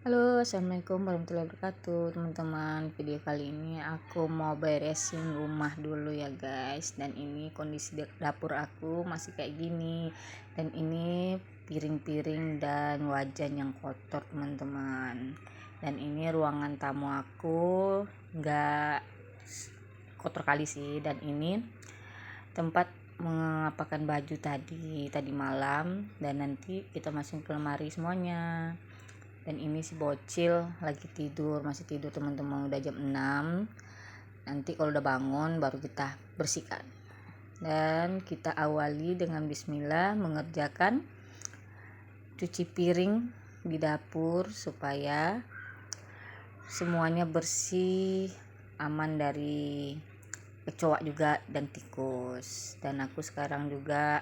Halo, assalamualaikum warahmatullahi wabarakatuh, teman-teman. Video kali ini aku mau beresin rumah dulu ya guys. Dan ini kondisi dapur aku masih kayak gini. Dan ini piring-piring dan wajan yang kotor, teman-teman. Dan ini ruangan tamu aku nggak kotor kali sih. Dan ini tempat mengapakan baju tadi malam. Dan nanti kita masukin ke lemari semuanya. Dan ini si bocil lagi tidur, masih tidur teman-teman, udah jam 6. Nanti kalau udah bangun baru kita bersihkan. Dan kita awali dengan bismillah mengerjakan cuci piring di dapur supaya semuanya bersih, aman dari kecoak juga dan tikus. Dan aku sekarang juga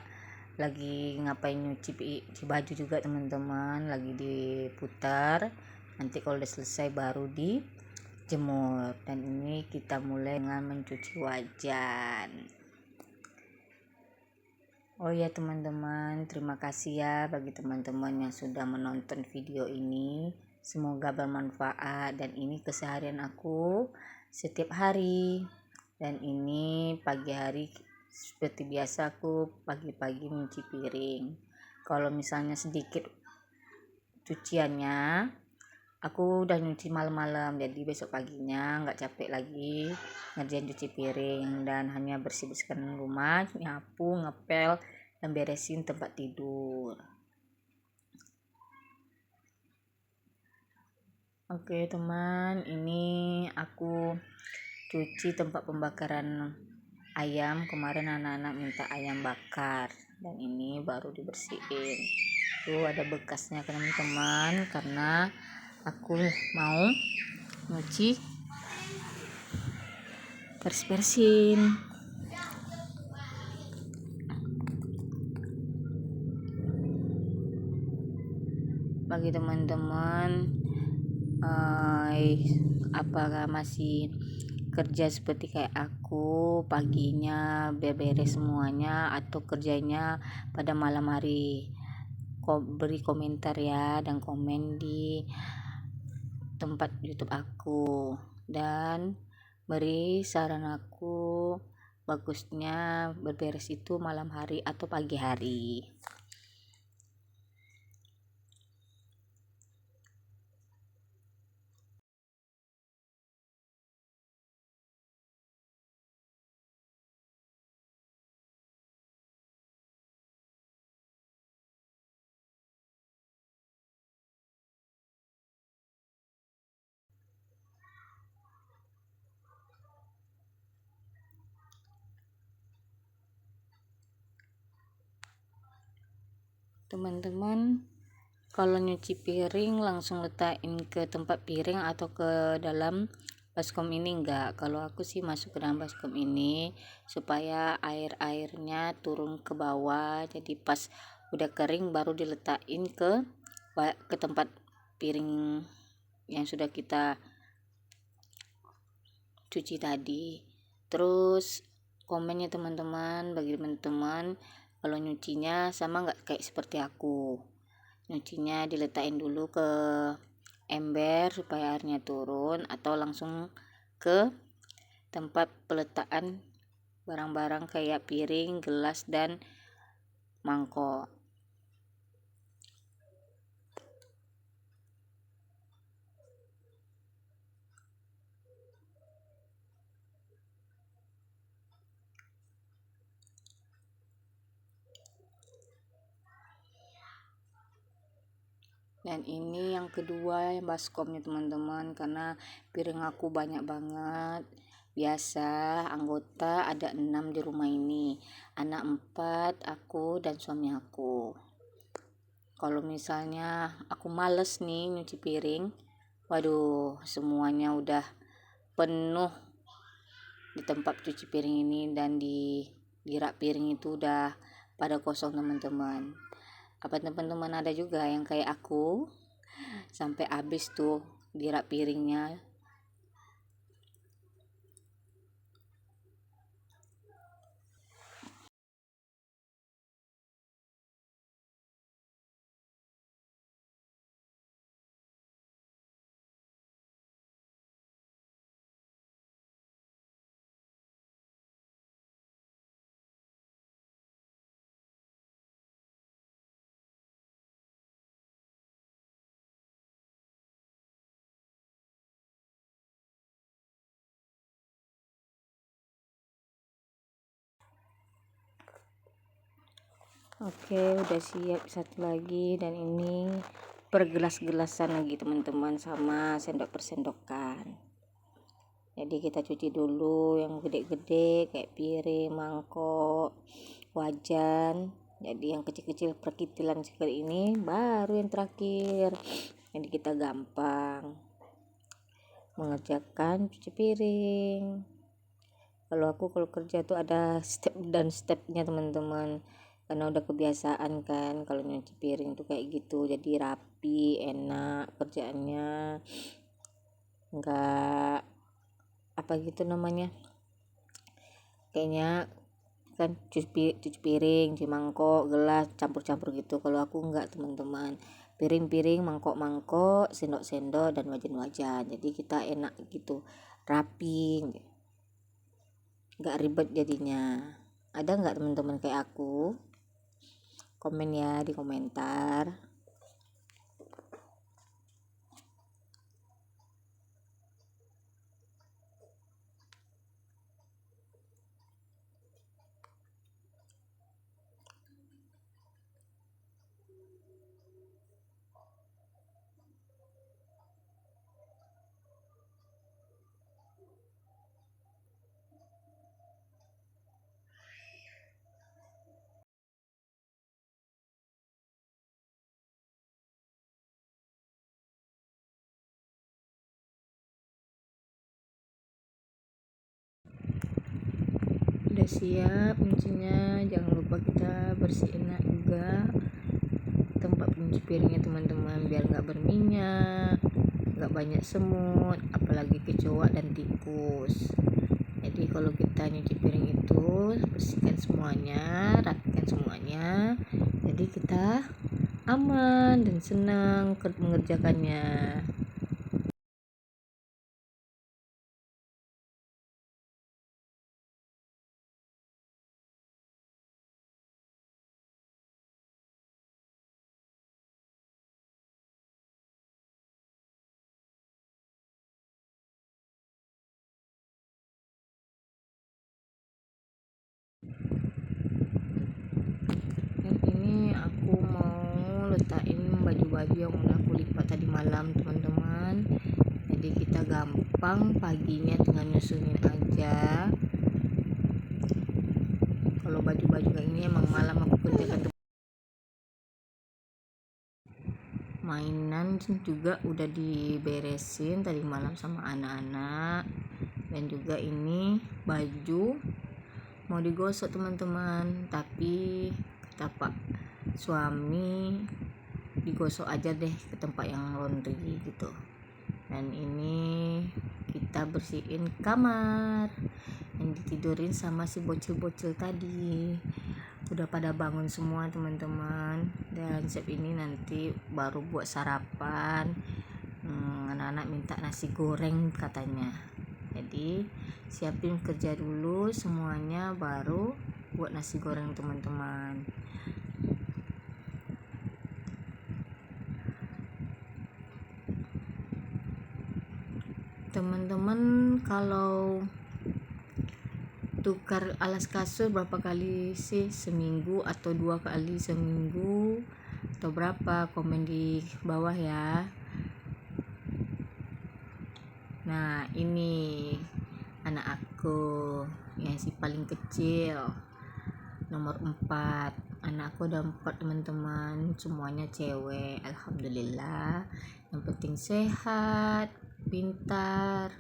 lagi ngapain nyuci baju juga teman-teman, lagi diputar. Nanti kalau udah selesai baru dijemur. Dan ini kita mulai dengan mencuci wajan. Oh ya teman-teman, terima kasih ya bagi teman-teman yang sudah menonton video ini. Semoga bermanfaat. Dan ini keseharian aku setiap hari. Dan ini pagi hari seperti biasa aku pagi-pagi nyuci piring. Kalau misalnya sedikit cuciannya, aku udah nyuci malam-malam, jadi besok paginya nggak capek lagi ngerjain cuci piring dan hanya bersih-bersihkan rumah, nyapu, ngepel, dan beresin tempat tidur. Oke teman, ini aku cuci tempat pembakaran ayam. Kemarin anak-anak minta ayam bakar dan ini baru dibersihin. Tuh ada bekasnya teman-teman, karena aku mau nyuci bersih-bersihin. Bagi teman-teman apakah masih kerja seperti kayak aku, paginya beres semuanya atau kerjanya pada malam hari, beri komentar ya, dan komen di tempat YouTube aku, dan beri saran aku bagusnya berberes itu malam hari atau pagi hari. Teman-teman, kalau nyuci piring langsung letakin ke tempat piring atau ke dalam baskom ini enggak. Kalau aku sih masuk ke dalam baskom ini supaya airnya turun ke bawah, jadi pas udah kering baru diletakin ke tempat piring yang sudah kita cuci tadi. Terus komennya teman-teman, bagi teman-teman kalau nyucinya sama nggak kayak seperti aku, nyucinya diletakin dulu ke ember supaya airnya turun, atau langsung ke tempat peletakan barang-barang kayak piring, gelas, dan mangkok. Dan ini yang kedua, yang baskomnya teman-teman, karena piring aku banyak banget. Biasa anggota ada 6 di rumah ini, anak 4, aku dan suami aku. Kalau misalnya aku males nih nyuci piring, waduh semuanya udah penuh di tempat cuci piring ini, dan di rak piring itu udah pada kosong teman-teman. Apa teman-teman ada juga yang kayak aku sampai habis tuh di rak piringnya? Oke, udah siap satu lagi, dan ini per gelas-gelasan lagi teman-teman, sama sendok persendokan. Jadi kita cuci dulu yang gede-gede kayak piring, mangkok, wajan. Jadi yang kecil-kecil perkitilan seperti ini baru yang terakhir. Jadi kita gampang mengerjakan cuci piring. Kalau kerja tuh ada step dan stepnya teman-teman, karena udah kebiasaan kan kalau nyuci piring tuh kayak gitu, jadi rapi, enak kerjaannya, nggak apa gitu namanya, kayaknya kan cuci piring, cuci mangkok, gelas campur-campur gitu. Kalau aku enggak teman-teman, piring-piring, mangkok-mangkok, sendok-sendok, dan wajan-wajan, jadi kita enak gitu, rapi, nggak ribet jadinya. Ada nggak teman-teman kayak aku? Komen ya di komentar. Udah siap nyucinya, jangan lupa kita bersihin juga tempat pencuci piringnya teman-teman, biar nggak berminyak, nggak banyak semut, apalagi kecoa dan tikus. Jadi kalau kita nyuci piring itu bersihkan semuanya, rapikan semuanya, jadi kita aman dan senang mengerjakannya. Dan ini aku mau letakin baju-baju yang udah aku lipat tadi malam teman-teman, jadi kita gampang paginya tinggal nyusunin aja. Kalau baju-baju kayak ini emang malam aku kerjakan. Mainan juga udah diberesin tadi malam sama anak-anak, dan juga ini baju mau digosok teman-teman, tapi kata Pak suami digosok aja deh ke tempat yang laundry gitu. Dan ini kita bersihin kamar yang ditidurin sama si bocil-bocil tadi, udah pada bangun semua teman-teman. Dan siap ini nanti baru buat sarapan. Anak-anak minta nasi goreng katanya, jadi siapin kerja dulu semuanya baru buat nasi goreng teman-teman. Teman-teman kalau tukar alas kasur berapa kali sih seminggu, atau 2 kali seminggu, atau berapa? Komen di bawah ya. Nah ini anak aku yang si paling kecil, nomor 4. Anakku ada 4 teman-teman, semuanya cewek, alhamdulillah. Yang penting sehat, pintar.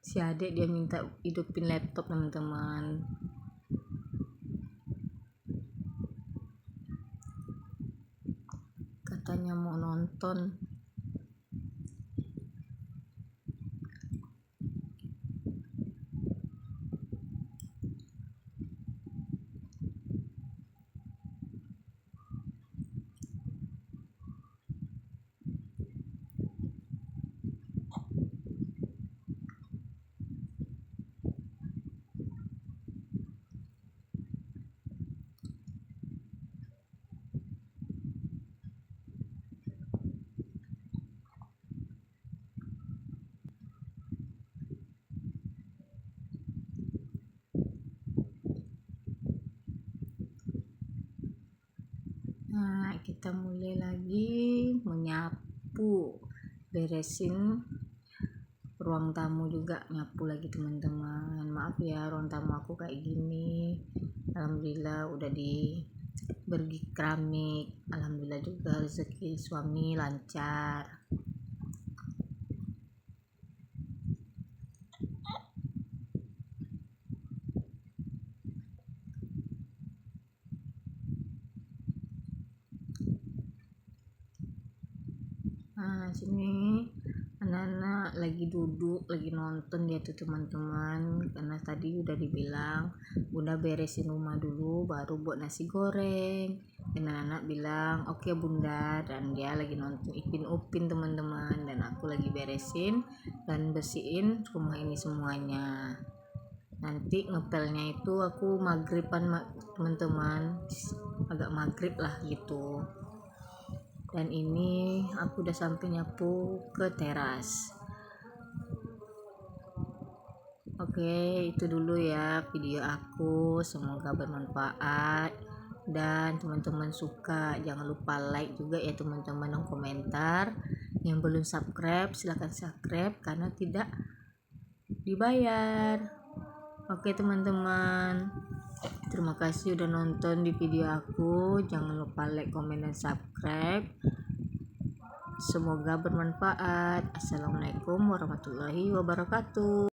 Si adik dia minta hidupin laptop teman-teman, katanya mau nonton. kita mulai lagi menyapu, beresin ruang tamu juga, nyapu lagi teman-teman. Maaf ya ruang tamu aku kayak gini. Alhamdulillah udah diberi keramik, alhamdulillah juga rezeki suami lancar. Nah, sini anak-anak lagi duduk, lagi nonton dia tuh teman-teman, karena tadi udah dibilang bunda beresin rumah dulu baru buat nasi goreng, dan anak-anak bilang oke bunda, dan dia lagi nonton Ipin Upin teman-teman, dan aku lagi beresin dan bersihin rumah ini semuanya. Nanti ngepelnya itu aku maghriban teman-teman, agak maghrib lah gitu. Dan ini aku udah sampai nyapu ke teras. Oke, itu dulu ya video aku, semoga bermanfaat dan teman-teman suka. Jangan lupa like juga ya teman-teman, dan komentar. Yang belum subscribe silahkan subscribe karena tidak dibayar. Oke teman-teman, terima kasih udah nonton di video aku. Jangan lupa like, komen, dan subscribe. Semoga bermanfaat. Assalamualaikum warahmatullahi wabarakatuh.